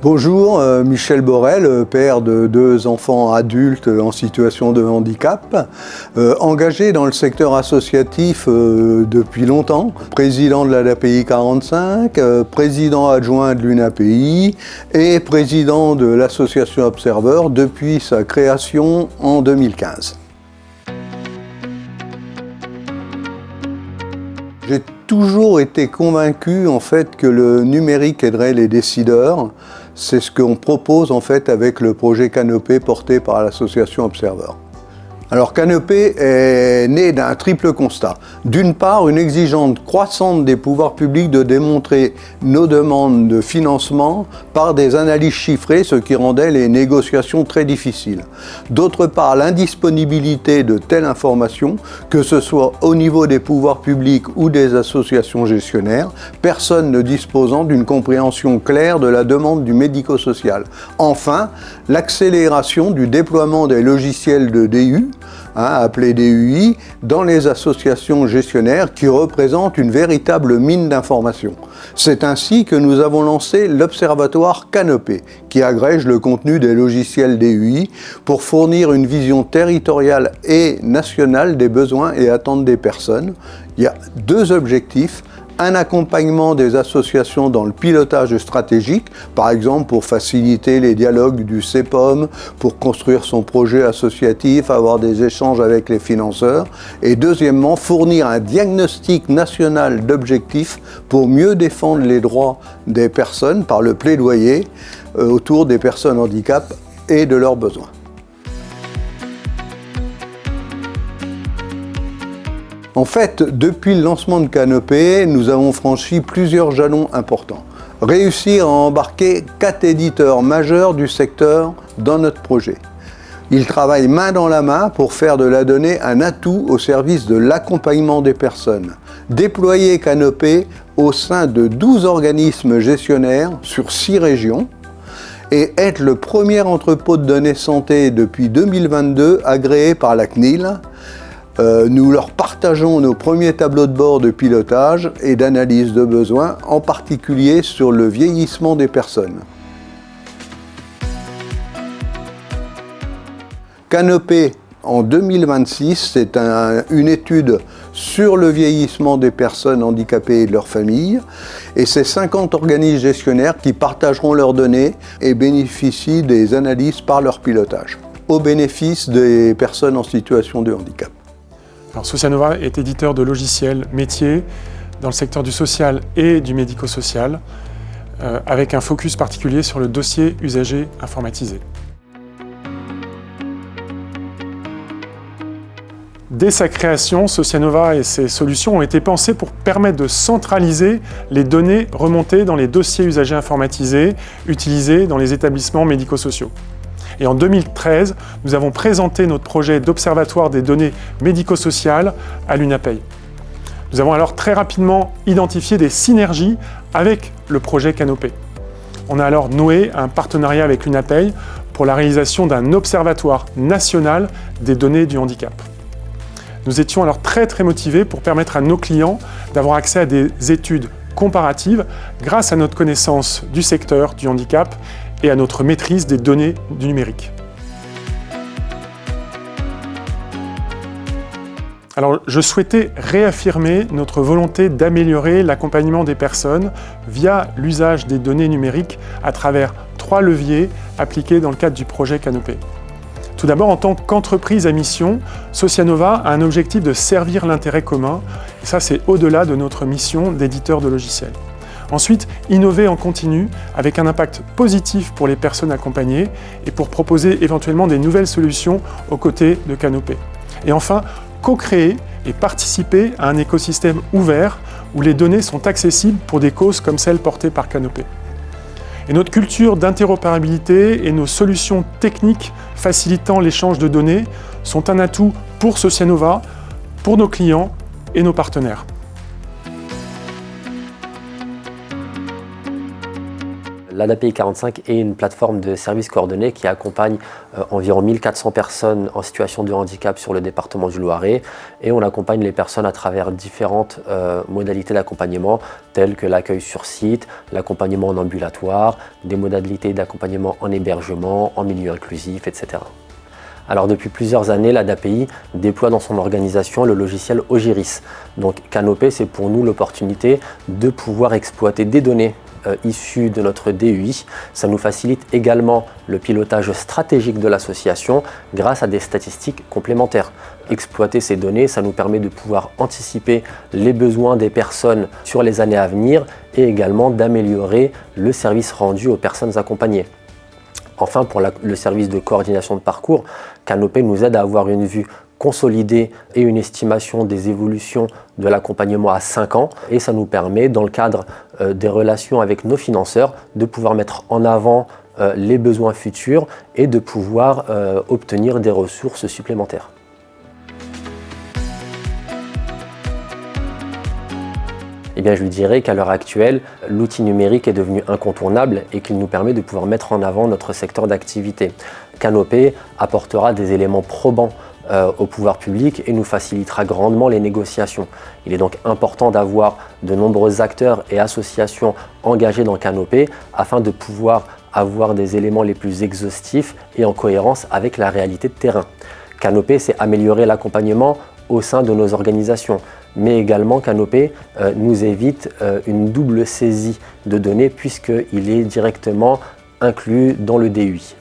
Bonjour, Michel Borel, père de 2 enfants adultes en situation de handicap, engagé dans le secteur associatif depuis longtemps, président de l'ADAPI 45, président adjoint de l'UNAPI et président de l'association Observer depuis sa création en 2015. J'ai toujours été convaincu en fait que le numérique aiderait les décideurs. C'est ce qu'on propose en fait avec le projet Canopé porté par l'association Observer. Alors Canopé est né d'un triple constat. D'une part, une exigence croissante des pouvoirs publics de démontrer nos demandes de financement par des analyses chiffrées, ce qui rendait les négociations très difficiles. D'autre part, l'indisponibilité de telles informations, que ce soit au niveau des pouvoirs publics ou des associations gestionnaires, personne ne disposant d'une compréhension claire de la demande du médico-social. Enfin, l'accélération du déploiement des logiciels de DU, appelés DUI, dans les associations gestionnaires qui représentent une véritable mine d'informations. C'est ainsi que nous avons lancé l'Observatoire Canopé, qui agrège le contenu des logiciels DUI pour fournir une vision territoriale et nationale des besoins et attentes des personnes. Il y a 2 objectifs. Un accompagnement des associations dans le pilotage stratégique, par exemple pour faciliter les dialogues du CEPOM, pour construire son projet associatif, avoir des échanges avec les financeurs. Et deuxièmement, fournir un diagnostic national d'objectifs pour mieux défendre les droits des personnes par le plaidoyer autour des personnes handicap et de leurs besoins. En fait, depuis le lancement de Canopé, nous avons franchi plusieurs jalons importants. Réussir à embarquer 4 éditeurs majeurs du secteur dans notre projet. Ils travaillent main dans la main pour faire de la donnée un atout au service de l'accompagnement des personnes. Déployer Canopé au sein de 12 organismes gestionnaires sur 6 régions et être le premier entrepôt de données santé depuis 2022 agréé par la CNIL. Nous leur partageons nos premiers tableaux de bord de pilotage et d'analyse de besoins, en particulier sur le vieillissement des personnes. Canopé, en 2026, c'est une étude sur le vieillissement des personnes handicapées et de leurs familles. Et c'est 50 organismes gestionnaires qui partageront leurs données et bénéficient des analyses par leur pilotage, au bénéfice des personnes en situation de handicap. Alors, Socianova est éditeur de logiciels métiers dans le secteur du social et du médico-social, avec un focus particulier sur le dossier usager informatisé. Dès sa création, Socianova et ses solutions ont été pensées pour permettre de centraliser les données remontées dans les dossiers usagers informatisés utilisés dans les établissements médico-sociaux. Et en 2013, nous avons présenté notre projet d'observatoire des données médico-sociales à l'UNAPI. Nous avons alors très rapidement identifié des synergies avec le projet Canopé. On a alors noué un partenariat avec l'UNAPI pour la réalisation d'un observatoire national des données du handicap. Nous étions alors très motivés pour permettre à nos clients d'avoir accès à des études comparatives grâce à notre connaissance du secteur du handicap et à notre maîtrise des données du numérique. Alors, je souhaitais réaffirmer notre volonté d'améliorer l'accompagnement des personnes via l'usage des données numériques à travers 3 leviers appliqués dans le cadre du projet Canopé. Tout d'abord, en tant qu'entreprise à mission, Socianova a un objectif de servir l'intérêt commun, et ça c'est au-delà de notre mission d'éditeur de logiciels. Ensuite, innover en continu avec un impact positif pour les personnes accompagnées et pour proposer éventuellement des nouvelles solutions aux côtés de Canopé. Et enfin, co-créer et participer à un écosystème ouvert où les données sont accessibles pour des causes comme celles portées par Canopé. Et notre culture d'interopérabilité et nos solutions techniques facilitant l'échange de données sont un atout pour Socianova, pour nos clients et nos partenaires. L'ADAPI 45 est une plateforme de services coordonnés qui accompagne environ 1400 personnes en situation de handicap sur le département du Loiret, et on accompagne les personnes à travers différentes modalités d'accompagnement telles que l'accueil sur site, l'accompagnement en ambulatoire, des modalités d'accompagnement en hébergement, en milieu inclusif, etc. Alors depuis plusieurs années, l'ADAPI déploie dans son organisation le logiciel Ogiris. Donc Canopé, c'est pour nous l'opportunité de pouvoir exploiter des données issues de notre DUI. Ça nous facilite également le pilotage stratégique de l'association grâce à des statistiques complémentaires. Exploiter ces données, ça nous permet de pouvoir anticiper les besoins des personnes sur les années à venir et également d'améliorer le service rendu aux personnes accompagnées. Enfin, pour le service de coordination de parcours, Canopé nous aide à avoir une vue consolidée et une estimation des évolutions de l'accompagnement à 5 ans. Et ça nous permet, dans le cadre des relations avec nos financeurs, de pouvoir mettre en avant les besoins futurs et de pouvoir obtenir des ressources supplémentaires. Eh bien, je lui dirais qu'à l'heure actuelle, l'outil numérique est devenu incontournable et qu'il nous permet de pouvoir mettre en avant notre secteur d'activité. Canopé apportera des éléments probants au pouvoir public et nous facilitera grandement les négociations. Il est donc important d'avoir de nombreux acteurs et associations engagés dans Canopé afin de pouvoir avoir des éléments les plus exhaustifs et en cohérence avec la réalité de terrain. Canopé, c'est améliorer l'accompagnement au sein de nos organisations, mais également Canopé nous évite une double saisie de données puisqu'il est directement inclus dans le DUI.